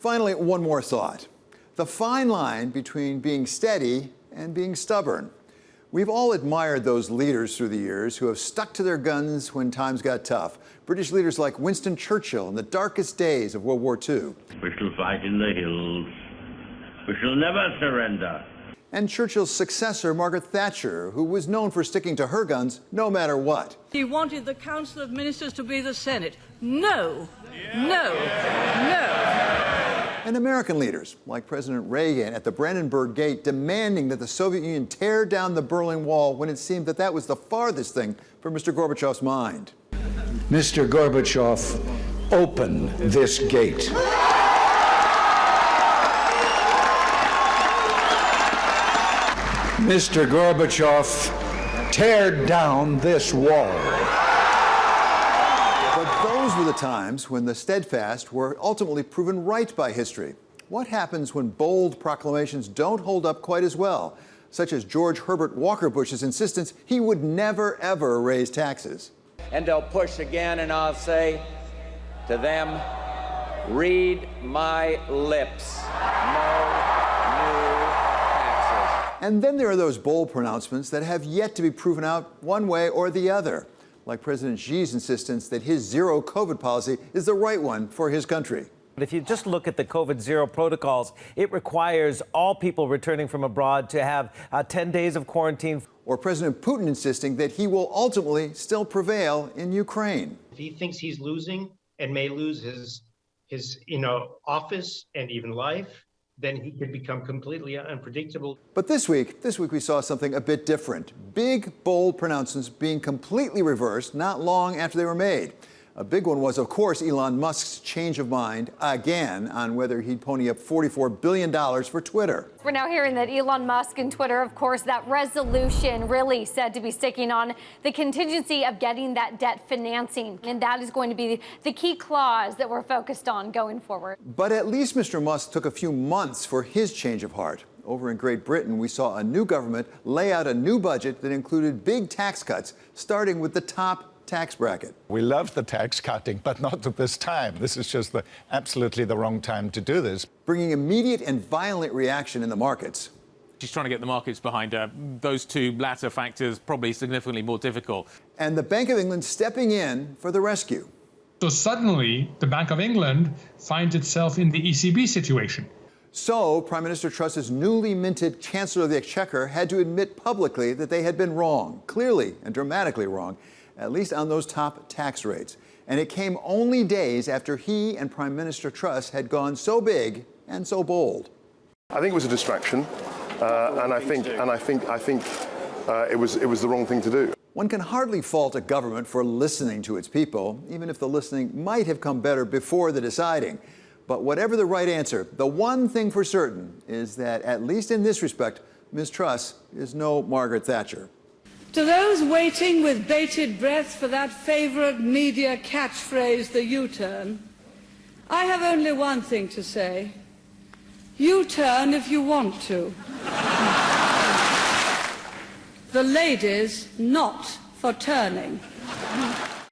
Finally, one more thought. The fine line between being steady and being stubborn. We've all admired those leaders through the years who have stuck to their guns when times got tough. British leaders like Winston Churchill in the darkest days of World War II. We shall fight in the hills. We shall never surrender. And Churchill's successor, Margaret Thatcher, who was known for sticking to her guns no matter what. He wanted the Council of Ministers to be the Senate. No, no, no. And American leaders, like President Reagan at the Brandenburg Gate, demanding that the Soviet Union tear down the Berlin Wall when it seemed that that was the farthest thing from Mr. Gorbachev's mind. Mr. Gorbachev, open this gate. Mr. Gorbachev, tear down this wall. But those were the times when the steadfast were ultimately proven right by history. What happens when bold proclamations don't hold up quite as well, such as George Herbert Walker Bush's insistence he would never, ever raise taxes? And they'll push again, and I'll say to them, read my lips. And then there are those bold pronouncements that have yet to be proven out one way or the other, like President Xi's insistence that his zero COVID policy is the right one for his country. But if you just look at the COVID zero protocols, it requires all people returning from abroad to have 10 days of quarantine. Or President Putin insisting that he will ultimately still prevail in Ukraine. If he thinks he's losing and may lose his office and even life, then he could become completely unpredictable. But this week we saw something a bit different. Big, bold pronouncements being completely reversed not long after they were made. A big one was, of course, Elon Musk's change of mind again on whether he'd pony up $44 billion for Twitter. We're now hearing that Elon Musk and Twitter, of course, that resolution really said to be sticking on the contingency of getting that debt financing. And that is going to be the key clause that we're focused on going forward. But at least Mr. Musk took a few months for his change of heart. Over in Great Britain, we saw a new government lay out a new budget that included big tax cuts, starting with the top tax bracket. We love the tax cutting, but not at this time. This is just absolutely the wrong time to do this. Bringing immediate and violent reaction in the markets. She's trying to get the markets behind her. Those two latter factors probably significantly more difficult. And the Bank of England stepping in for the rescue. So suddenly, the Bank of England finds itself in the ECB situation. So Prime Minister Truss's newly minted Chancellor of the Exchequer had to admit publicly that they had been wrong, clearly and dramatically wrong, at least on those top tax rates. And it came only days after he and Prime Minister Truss had gone so big and so bold. I think it was a distraction, and I think it was the wrong thing to do. One can hardly fault a government for listening to its people, even if the listening might have come better before the deciding. But whatever the right answer, the one thing for certain is that, at least in this respect, Ms. Truss is no Margaret Thatcher. To those waiting with bated breath for that favourite media catchphrase, the U-turn, I have only one thing to say. U-turn if you want to. The ladies not for turning.